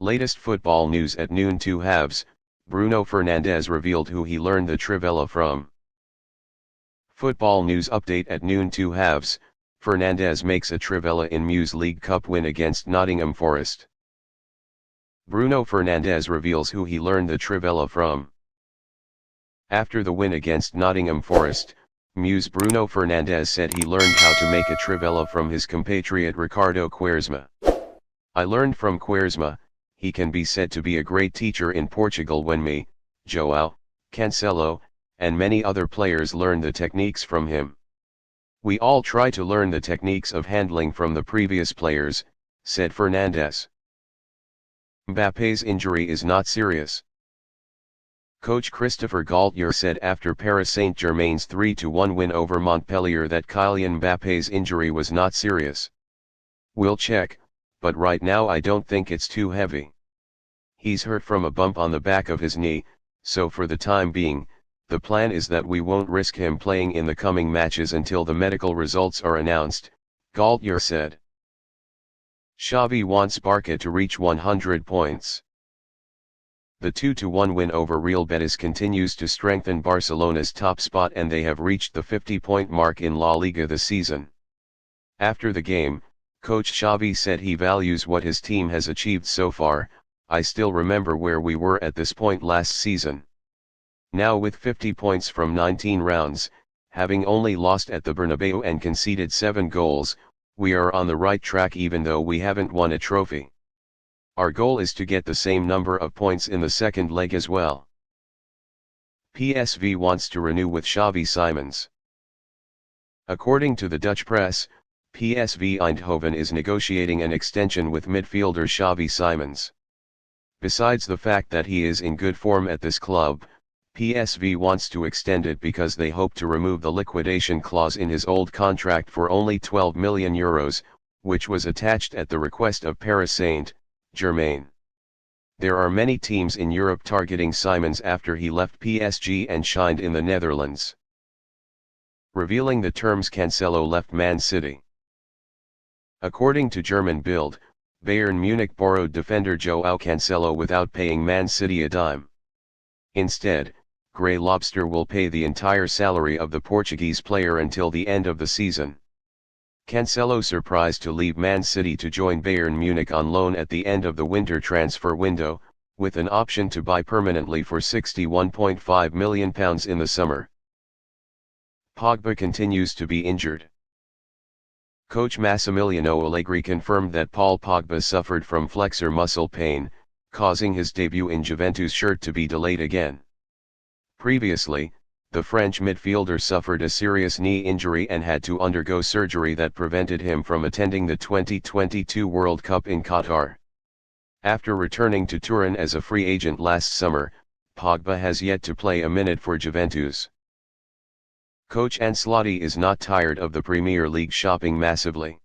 Latest football news at noon. 2 halves, Bruno Fernandes revealed who he learned the trivela from. Football news update at noon. 2 halves, Fernandes makes a trivela in Mews League Cup win against Nottingham Forest. Bruno Fernandes reveals who he learned the trivela from. After the win against Nottingham Forest, Mews Bruno Fernandes said he learned how to make a trivela from his compatriot Ricardo Quaresma. "I learned from Quaresma. He can be said to be a great teacher in Portugal when me, João, Cancelo, and many other players learned the techniques from him. We all try to learn the techniques of handling from the previous players," said Fernandes. Mbappé's injury is not serious. Coach Christopher Galtier said after Paris Saint-Germain's 3-1 win over Montpellier that Kylian Mbappé's injury was not serious. "We'll check, but right now I don't think it's too heavy. He's hurt from a bump on the back of his knee, so for the time being, the plan is that we won't risk him playing in the coming matches until the medical results are announced," Galtier said. Xavi wants Barca to reach 100 points. The 2-1 win over Real Betis continues to strengthen Barcelona's top spot, and they have reached the 50-point mark in La Liga this season. After the game, Coach Xavi said he values what his team has achieved so far. "I still remember where we were at this point last season. Now with 50 points from 19 rounds, having only lost at the Bernabeu and conceded 7 goals, we are on the right track even though we haven't won a trophy. Our goal is to get the same number of points in the second leg as well." PSV wants to renew with Xavi Simons. According to the Dutch press, PSV Eindhoven is negotiating an extension with midfielder Xavi Simons. Besides the fact that he is in good form at this club, PSV wants to extend it because they hope to remove the liquidation clause in his old contract for only €12 million, which was attached at the request of Paris Saint-Germain. There are many teams in Europe targeting Simons after he left PSG and shined in the Netherlands. Revealing the terms Cancelo left Man City. According to German Bild, Bayern Munich borrowed defender João Cancelo without paying Man City a dime. Instead, Grey Lobster will pay the entire salary of the Portuguese player until the end of the season. Cancelo surprised to leave Man City to join Bayern Munich on loan at the end of the winter transfer window, with an option to buy permanently for £61.5 million in the summer. Pogba continues to be injured. Coach Massimiliano Allegri confirmed that Paul Pogba suffered from flexor muscle pain, causing his debut in Juventus shirt to be delayed again. Previously, the French midfielder suffered a serious knee injury and had to undergo surgery that prevented him from attending the 2022 World Cup in Qatar. After returning to Turin as a free agent last summer, Pogba has yet to play a minute for Juventus. Coach Ancelotti is not tired of the Premier League shopping massively.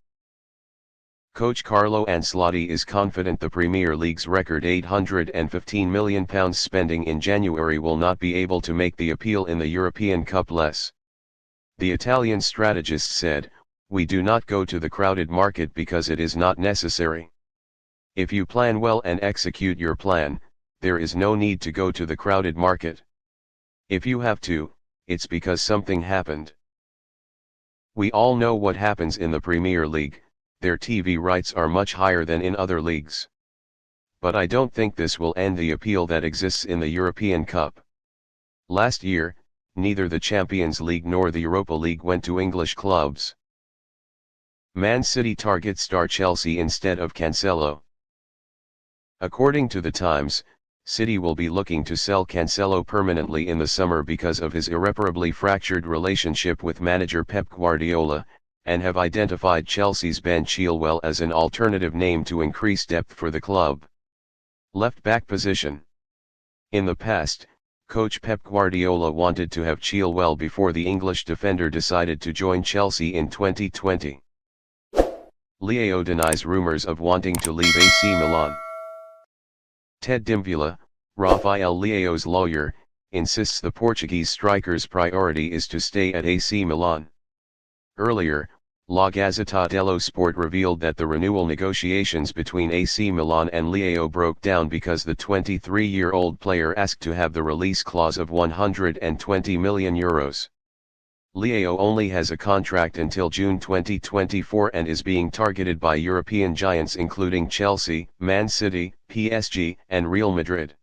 Coach Carlo Ancelotti is confident the Premier League's record £815 million spending in January will not be able to make the appeal in the European Cup less. The Italian strategist said, "We do not go to the crowded market because it is not necessary. If you plan well and execute your plan, there is no need to go to the crowded market. If you have to, it's because something happened. We all know what happens in the Premier League. Their TV rights are much higher than in other leagues. But I don't think this will end the appeal that exists in the European Cup. Last year, neither the Champions League nor the Europa League went to English clubs." Man City targets star Chelsea instead of Cancelo. According to the Times, City will be looking to sell Cancelo permanently in the summer because of his irreparably fractured relationship with manager Pep Guardiola, and have identified Chelsea's Ben Chilwell as an alternative name to increase depth for the club. Left-back position. In the past, coach Pep Guardiola wanted to have Chilwell before the English defender decided to join Chelsea in 2020. Leao denies rumors of wanting to leave AC Milan. Ted Dimvula, Rafael Leao's lawyer, insists the Portuguese striker's priority is to stay at AC Milan. Earlier, La Gazzetta dello Sport revealed that the renewal negotiations between AC Milan and Leao broke down because the 23-year-old player asked to have the release clause of €120 million. Leao only has a contract until June 2024 and is being targeted by European giants including Chelsea, Man City, PSG, and Real Madrid.